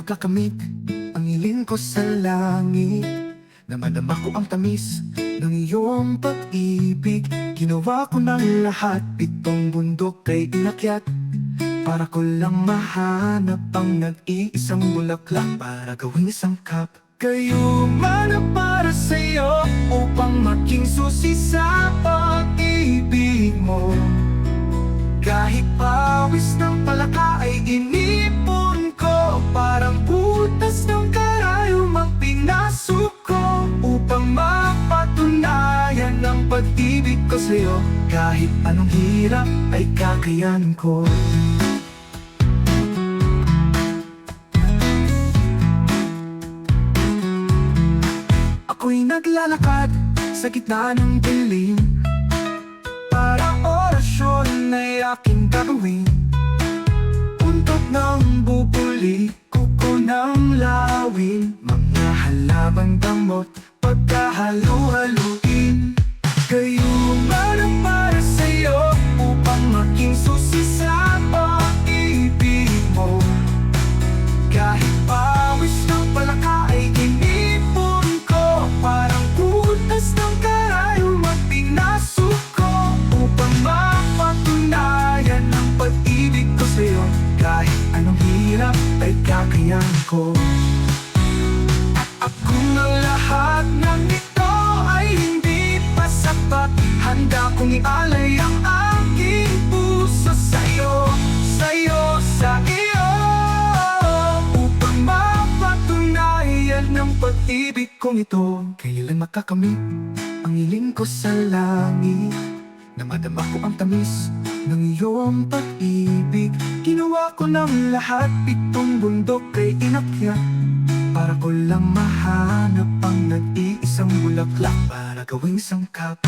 makakamit ang hiling ko sa langit. Namadama ko ang tamis ng iyong pag-ibig. Ginawa ko ng lahat, pitong bundok kay inakyat, para ko lang mahanap ang nag-iisang bulaklak para gawing sangkap. Kayo man ang para sa'yo upang maging susi sa pag-ibig mo. Kahit pawis ng palaka ay inipon ko, parang butas ng karayom ang pinasok ko, upang mapatunayan ang pag-ibig ko sa'yo. Kahit anong hirap ay kakayanin ko. Ako'y naglalakad sa gitna ng dilim, parang orasyon ay aking gagawin. Untok ng bubuli, kuko ng lawin, mga halamang damot pagkahalo-haluin. Kayo man ang para sa'yo upang maging susi sa pag-ibig mo. Kahit pawis ng palaka ay inipon ko, parang butas ng karayom ang pinasok ko, upang mapatunayan ang pag-ibig ko sa'yo. Kahit anong hirap ay kakayanin ko. At kung ang lahat ng ito ay hindi pa sapat, handa kong ialay ang aking puso sa'yo, sa'yo, sa iyo, upang mapatunayan ng pag-ibig kong ito. Kailan makakamit ang hiling ko sa langit? Namadama ko ang tamis ng iyong pag-ibig. Ginawa ko ng lahat, pitong bundok kay inakyat, para ko lang mahanap ang nag-iisang bulaklak para gawing sangkap.